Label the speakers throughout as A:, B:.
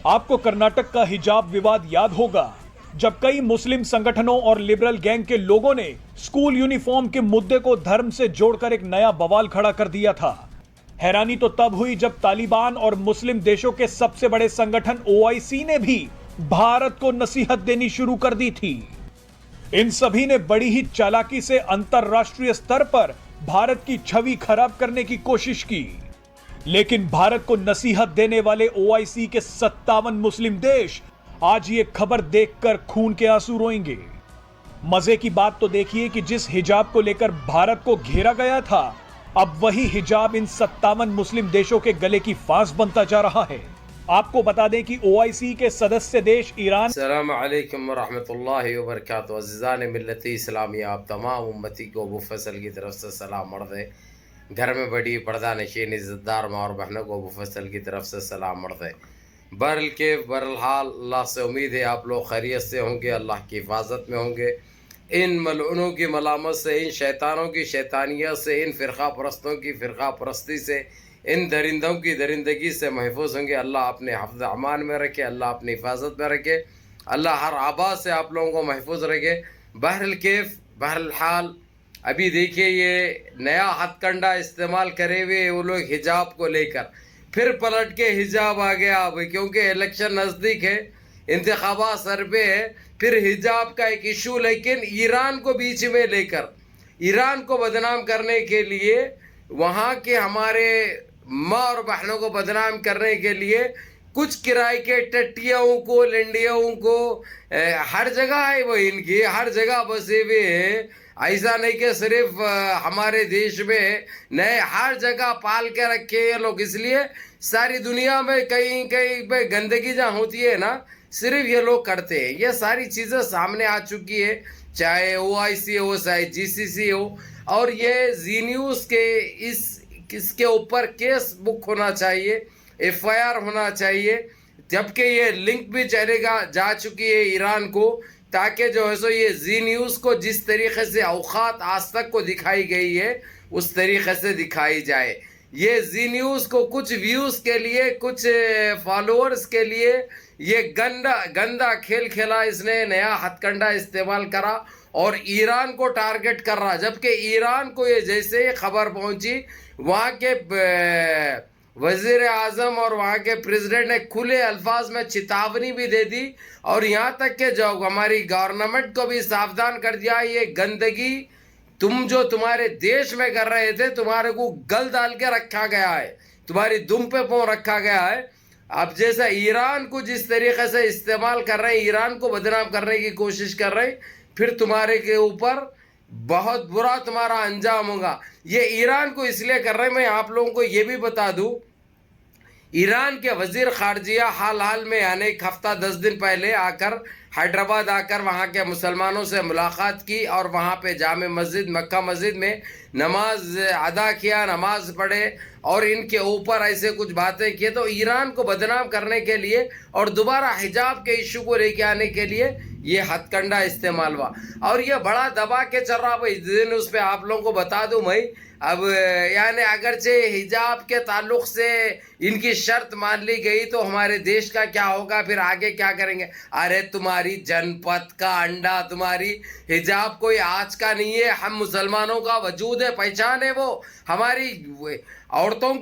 A: आपको कर्नाटक का हिजाब विवाद याद होगा, जब कई मुस्लिम संगठनों और लिबरल गैंग के लोगों ने स्कूल यूनिफॉर्म के मुद्दे को धर्म से जोड़कर एक नया बवाल खड़ा कर दिया था। हैरानी तो तब हुई जब तालिबान और मुस्लिम देशों के सबसे बड़े संगठन ओआईसी ने भी भारत को नसीहत देनी शुरू कर दी थी। इन सभी ने बड़ी ही चालाकी से अंतरराष्ट्रीय स्तर पर भारत की छवि खराब करने की कोशिश की, लेकिन भारत को नसीहत देने वाले ओआईसी के 57 मुस्लिम देश आज ये खबर देखकर खून के आंसू रोएंगे। मजे की बात तो देखिए कि जिस हिजाब को लेकर भारत को घेरा गया था, अब वही हिजाब इन 57 मुस्लिम देशों के गले की फांस बनता जा रहा है। आपको बता दें कि ओआईसी के सदस्य देश ईरान।
B: अस्सलाम वालेकुम व रहमतुल्लाहि व बरकातहू। अज़ीज़ान मिल्लती इस्लामी, आप तमाम उम्मती को अबू फैसल की तरफ से सलाम अर्ज़ है। घर में बड़ी पर्दा नशीन इज़्ज़तदार माँ और बहनों को अबू फैसल की तरफ से सलाम अर्ज़ है। बहरहाल अल्लाह से उम्मीद है आप लोग खैरियत से होंगे, अल्लाह की हिफाजत में होंगे। इन मलऊनों की मलामत से, इन शैतानों की शैतानियत से, इन फ़िरक़ा परस्तों की फ़िरक़ा परस्ती से, इन दरिंदों की दरिंदगी से महफूज होंगे। अल्लाह अपने हफ्ज़ अमान में रखे, अल्लाह अपनी हिफाजत में रखे, अल्लाह हर आबाद से आप लोगों को महफूज रखे। बहरहाल अभी देखिए ये नया हथकंडा इस्तेमाल करे हुए वो लोग हिजाब को लेकर फिर पलट के हिजाब आ गया अब, क्योंकि इलेक्शन नज़दीक है, इंतखाबात सर पे है, फिर हिजाब का एक इशू, लेकिन ईरान को बीच में लेकर ईरान को बदनाम करने के लिए, वहाँ के हमारे माँ और बहनों को बदनाम करने के लिए कुछ किराए के टट्टियों को, लंडियों को हर जगह है, वो इनकी हर जगह बसे हुए हैं। ऐसा नहीं कि सिर्फ हमारे देश में नए, हर जगह पाल के रखे हैं लोग। इसलिए सारी दुनिया में कहीं कहीं पे गंदगी जहाँ होती है ना, सिर्फ ये लोग करते हैं। ये सारी चीज़ें सामने आ चुकी है, चाहे ओआईसी हो, चाहे जीसीसी हो, और ये जी न्यूज़ के इसके ऊपर केस बुक होना चाहिए, एफआईआर होना चाहिए, जबकि ये लिंक भी चलेगा जा चुकी है ईरान को, ताकि जो है सो ये जी न्यूज़ को जिस तरीके से औकात आज तक को दिखाई गई है उस तरीके से दिखाई जाए। ये जी न्यूज़ को कुछ व्यूज़ के लिए, कुछ फॉलोअर्स के लिए ये गंदा खेल खेला, इसने नया हथकंडा इस्तेमाल करा और ईरान को टारगेट कर रहा, जबकि ईरान को ये जैसे खबर पहुंची, वहाँ के वज़ीर आज़म और वहाँ के प्रेसिडेंट ने खुले अल्फाज में चेतावनी भी दे दी, और यहाँ तक कि जो हमारी गवर्नमेंट को भी सावधान कर दिया, ये गंदगी तुम जो तुम्हारे देश में कर रहे थे, तुम्हारे को गल डाल के रखा गया है, तुम्हारी दुम पे पाँव रखा गया है। अब जैसा ईरान को जिस तरीके से इस्तेमाल कर रहे हैं, ईरान को बदनाम करने की कोशिश कर रहे हैं, फिर तुम्हारे के ऊपर बहुत बुरा तुम्हारा अंजाम होगा। ये ईरान को इसलिए कर रहे हैं, मैं आप लोगों को ये भी बता दूं, ईरान के वज़ीर ख़ारजिया हाल में, यानी एक हफ़्ता 10 दिन पहले आकर हैदराबाद आकर वहाँ के मुसलमानों से मुलाकात की और वहाँ पे जामे मस्जिद, मक्का मस्जिद में नमाज अदा किया, नमाज पढ़े और इनके ऊपर ऐसे कुछ बातें किए। तो ईरान को बदनाम करने के लिए और दोबारा हिजाब के इशू को लेके आने के लिए ये हथकंडा इस्तेमाल हुआ, और ये बड़ा दबा के चल रहा। भाई दिन उस पर आप लोगों को बता दूं मैं, अब यानी अगरचे हिजाब के ताल्लुक़ से इनकी शर्त मान ली गई तो हमारे देश का क्या होगा, फिर आगे क्या करेंगे। अरे तुम्हारी जनपद का अंडा, तुम्हारी हिजाब कोई आज का नहीं है, हम मुसलमानों का वजूद है, पहचान है, वो हमारी औरतों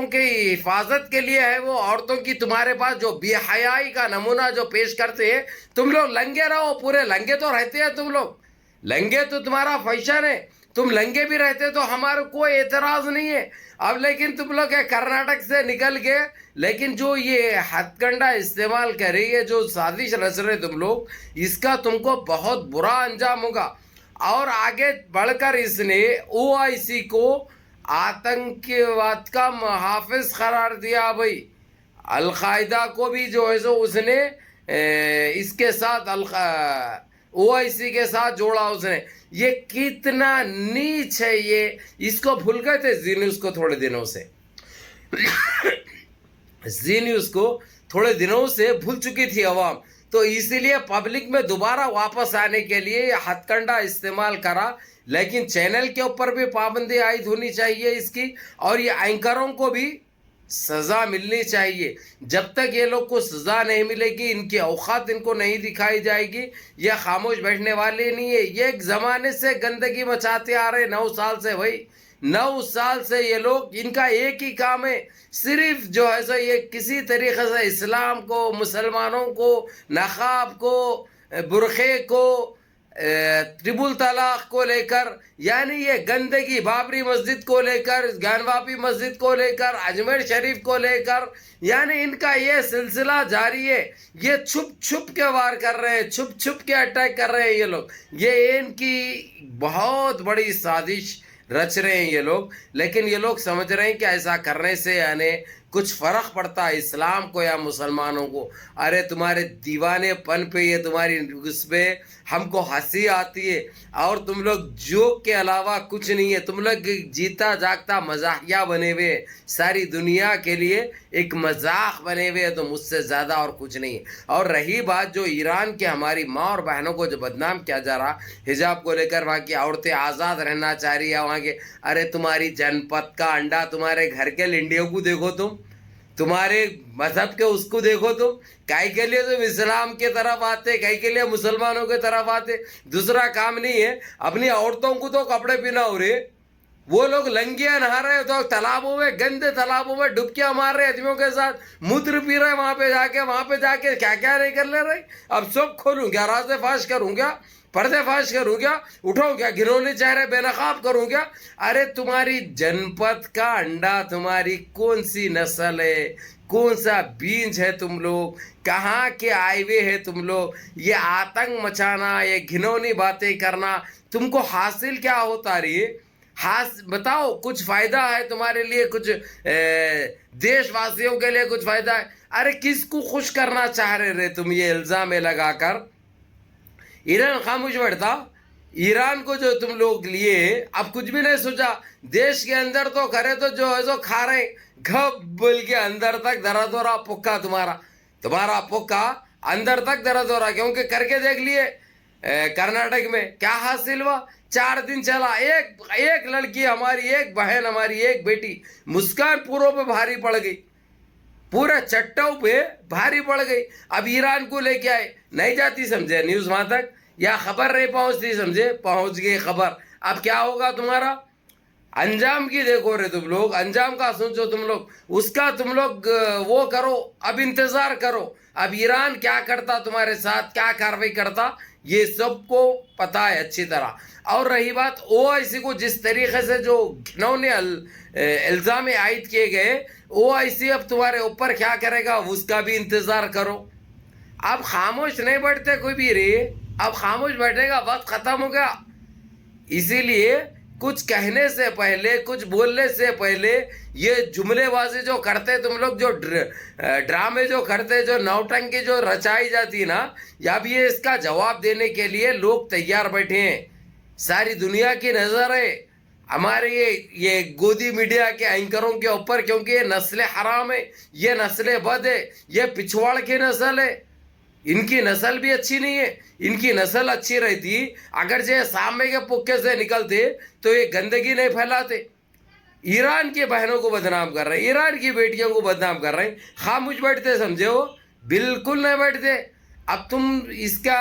B: की हिफाजत के लिए है। वो औरतों की, तुम्हारे पास जो बेहयाई का नमूना जो पेश करते हैं, तुम लोग लंगे रहो, पूरे लंगे तो रहते हैं तुम लोग, लंगे तो तुम्हारा फैशन है, तुम लंगे भी रहते तो हमारा कोई एतराज़ नहीं है। अब लेकिन तुम लोग कर्नाटक से निकल के, लेकिन जो ये हथकंडा इस्तेमाल कर रही है, जो साजिश रच रहे तुम लोग, इसका तुमको बहुत बुरा अंजाम होगा। और आगे बढ़कर इसने ओआईसी को आतंकवाद का मुहाफिज करार दिया। भाई अलकायदा को भी जो है सो उसने इसके साथ ओआईसी के साथ जोड़ा उसने। ये कितना नीच है ये, इसको भूल गए थे जी न्यूज़ को थोड़े दिनों से जी न्यूज़ को थोड़े दिनों से भूल चुकी थी अवाम, तो इसीलिए पब्लिक में दोबारा वापस आने के लिए हथकंडा इस्तेमाल करा। लेकिन चैनल के ऊपर भी पाबंदी आयद होनी चाहिए इसकी, और ये एंकरों को भी سزا ملنی چاہیے. جب تک یہ لوگ کو سزا نہیں ملے گی، ان کی اوقات ان کو نہیں دکھائی جائے گی، یہ خاموش بیٹھنے والے نہیں ہے. یہ ایک زمانے سے گندگی مچاتے آ رہے 9 سال سے. بھائی 9 سال سے یہ لوگ، ان کا ایک ہی کام ہے، صرف جو ہے سو یہ کسی طریقے سے اسلام کو، مسلمانوں کو، نقاب کو، برقعے کو، ٹرپل طلاق کو لے کر، یعنی یہ گندگی، بابری مسجد کو لے کر، گانواپی مسجد کو لے کر، اجمیر شریف کو لے کر، یعنی ان کا یہ سلسلہ جاری ہے. یہ چھپ چھپ کے وار کر رہے ہیں، چھپ چھپ کے اٹیک کر رہے ہیں یہ لوگ. یہ ان کی بہت بڑی سازش رچ رہے ہیں یہ لوگ. لیکن یہ لوگ سمجھ رہے ہیں کہ ایسا کرنے سے یعنی کچھ فرق پڑتا ہے اسلام کو یا مسلمانوں کو. ارے تمہارے دیوانے پن پہ، یہ تمہاری اس پہ ہم کو ہنسی آتی ہے، اور تم لوگ جوک کے علاوہ کچھ نہیں ہے. تم لوگ جیتا جاگتا مزاحیہ بنے ہوئے، ساری دنیا کے لیے ایک مذاق بنے ہوئے، تو مجھ سے زیادہ اور کچھ نہیں ہے. اور رہی بات جو ایران کے ہماری ماں اور بہنوں کو جو بدنام کیا جا رہا حجاب کو لے کر، وہاں کی عورتیں آزاد رہنا چاہ رہی ہے وہاں کے، ارے تمہاری جنپت کا انڈا، تمہارے گھر کے لنڈیوں کو دیکھو، تمہارے مذہب کے اس کو دیکھو. تم کائی کے لیے تم اسلام کی طرف آتے، کائی کے لیے مسلمانوں کی طرف آتے. دوسرا کام نہیں ہے. اپنی عورتوں کو تو کپڑے پہنا ہو رہے، وہ لوگ لنگیاں نہا رہے تو تالابوں میں، گندے تالابوں میں ڈبکیاں مار رہے آدمیوں کے ساتھ، موتر پی رہے وہاں پہ جا کے کیا کیا نہیں کر لے رہے. اب سب کھولوں کیا، راز فاش کروں کیا، پردے فاش کروں کیا، اٹھو کیا، گھنونے چہرے بے نقاب کروں کیا. ارے تمہاری جنپت کا انڈا، تمہاری کون سی نسل ہے، کون سا بیج ہے، تم لوگ کہاں کے آئے ہوئے ہیں تم لوگ. یہ آتنک مچانا، یہ گھنونی باتیں کرنا، تم کو حاصل کیا ہوتا رہی ہے؟ بتاؤ، کچھ فائدہ ہے تمہارے لیے؟ کچھ دیش واسیوں کے لیے کچھ فائدہ ہے؟ ارے کس کو خوش کرنا چاہ رہے تم یہ الزام لگا کر؟ ایران خاموش بیٹھتا. ایران کو جو تم لوگ لیے، اب کچھ بھی نہیں سوچا. دیش کے اندر تو کرے تو جو ہے سو کھا رہے، گھب بول کے اندر تک درد ہو رہا، پکا تمہارا پکا اندر تک درد ہو رہا. کیونکہ کر کے دیکھ لیے کرناٹک میں کیا حاصل ہوا. 4 دن چلا، ایک لڑکی ہماری، ایک بہن ہماری، ایک بیٹی مسکان پوروں پہ بھاری پڑ گئی، پورے چٹوں پہ بھاری پڑ گئی. اب ایران کو لے کے آئے، نہیں جاتی سمجھے نیوز وہاں تک، یا خبر نہیں پہنچتی سمجھے، پہنچ گئی خبر. اب کیا ہوگا تمہارا انجام کی دیکھو رہے تم لوگ، انجام کا سوچو تم لوگ، اس کا تم لوگ وہ کرو، اب انتظار کرو. اب ایران کیا کرتا تمہارے ساتھ، کیا کاروائی کرتا، یہ سب کو پتا ہے اچھی طرح. اور رہی بات OIC کو جس طریقے سے جو گھنونے الزام عائد کیے گئے، OIC اب تمہارے اوپر کیا کرے گا اس کا بھی انتظار کرو. اب خاموش نہیں بیٹھتے کوئی بھی رہی، اب خاموش بیٹھے گا، وقت ختم ہو گیا. اسی لیے کچھ کہنے سے پہلے، کچھ بولنے سے پہلے، یہ جملے بازی جو کرتے تم لوگ، جو ڈرامے جو کرتے، جو نوٹنکی جو رچائی جاتی نا، اب یہ اس کا جواب دینے کے لیے لوگ تیار بیٹھے ہیں. ساری دنیا کی نظر ہے ہمارے یہ گودی میڈیا کے اینکروں کے اوپر، کیونکہ یہ نسل حرام ہے، یہ نسل بد ہے، یہ پچھواڑ کی نسل ہے. ان کی نسل بھی اچھی نہیں ہے. ان کی نسل اچھی رہتی، اگرچہ سامنے کے پکے سے نکلتے تو یہ گندگی نہیں پھیلاتے. ایران کی بہنوں کو بدنام کر رہے ہیں، ایران کی بیٹیوں کو بدنام کر رہے ہیں. خاموش بیٹھتے سمجھے ہو؟ بالکل نہیں بیٹھتے. اب تم اس کا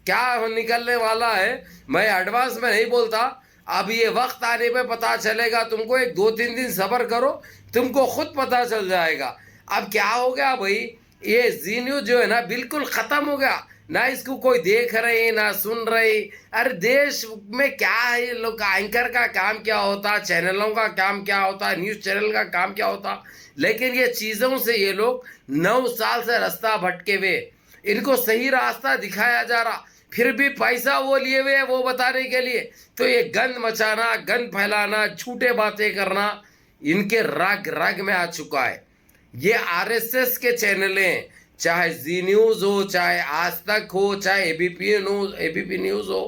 B: کیا نکلنے والا ہے میں ایڈوانس میں نہیں بولتا. اب یہ وقت آنے پہ پتا چلے گا تم کو. ایک 2-3 دن صبر کرو، تم کو خود پتا چل جائے گا. اب کیا ہو گیا بھائی، یہ زی نیوز جو ہے نا بالکل ختم ہو گیا. نہ اس کو کوئی دیکھ رہے، نہ سن رہے. ارے دیش میں کیا ہے، لوگ اینکر کا کام کیا ہوتا، چینلوں کا کام کیا ہوتا، نیوز چینل کا کام کیا ہوتا. لیکن یہ چیزوں سے یہ لوگ 9 سال سے راستہ بھٹکے ہوئے. ان کو صحیح راستہ دکھایا جا رہا، پھر بھی پیسہ وہ لیے ہوئے وہ بتانے کے لیے. تو یہ گند مچانا، گند پھیلانا، جھوٹے باتیں کرنا ان کے رگ رگ میں آ چکا ہے. یہ RSS کے چینلیں، چاہے زی نیوز ہو، چاہے آج تک ہو، چاہے ABP نیوز ہو،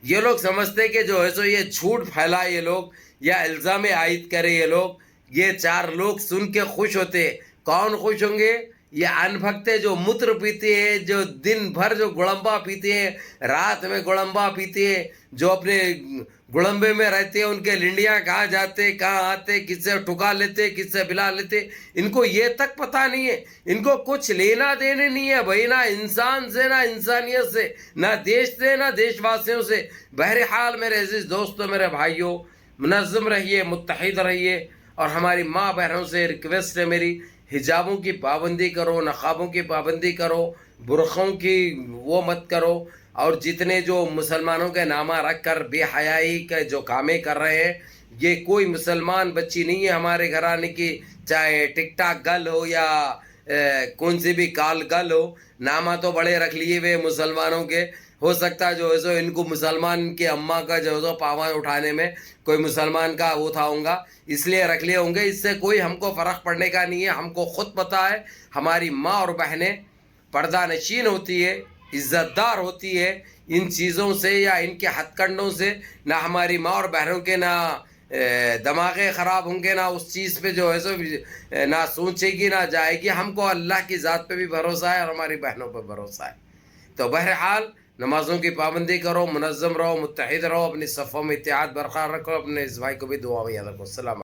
B: یہ لوگ سمجھتے کہ جو ہے سو یہ جھوٹ پھیلائے یہ لوگ، یا الزام عائد کرے یہ لوگ. یہ 4 لوگ سن کے خوش ہوتے. کون خوش ہوں گے؟ ये अनभक्ते जो मूत्र पीते हैं, जो दिन भर जो गुड़म्बा पीते हैं, रात में गुड़म्बा पीते हैं, जो अपने गुड़म्बे में रहते हैं, उनके लिंडियाँ कहाँ जाते, कहाँ आते, किससे ठुका लेते, किससे बिला लेते, इनको ये तक पता नहीं है। इनको कुछ लेना देने नहीं है भाई, ना इंसान से, ना इंसानियत से, ना देश से, ना देशवासियों से। बहरहाल मेरे अजीज दोस्तों, मेरे भाइयों, मुनज़्ज़म रहिए, मुत्तहिद रहिए। और हमारी माँ बहनों से रिक्वेस्ट है मेरी, हिजाबों की पाबंदी करो, नक़ाबों की पाबंदी करो, बुरख़ों की वो मत करो। और जितने जो मुसलमानों के नामा रख कर बेहयाई के जो कामें कर रहे हैं, ये कोई मुसलमान बच्ची नहीं है हमारे घराने की, चाहे टिक टाक गर्ल हो या कौन सी भी काल गर्ल हो। नामा तो बड़े रख लिए वे मुसलमानों के। हो सकता है जो है सो इनको मुसलमान के अम्मा का जो है सो पावा उठाने में कोई मुसलमान का वो था होगा, इसलिए रख लिए होंगे। इससे कोई हमको फ़र्क पड़ने का नहीं है। हमको ख़ुद पता है हमारी माँ और बहनें पर्दा नशीन होती है, इज़्ज़तदार होती है। इन चीज़ों से या इनके हथकंडों से ना हमारी माँ और बहनों के ना दिमागे ख़राब होंगे, ना उस चीज़ पे जो है सो ना सोचेगी ना जाएगी। हमको अल्लाह की ज़ात पे भी भरोसा है और हमारी बहनों पे भरोसा है। तो बहरहाल नमाज़ों की पाबंदी करो, मुनज़्ज़म रहो, मुत्तहिद रहो, अपनी सफ़ों में इत्तेहाद बरकरार रखो, अपने इस भाई को भी दुआ में याद रखो। सलाम।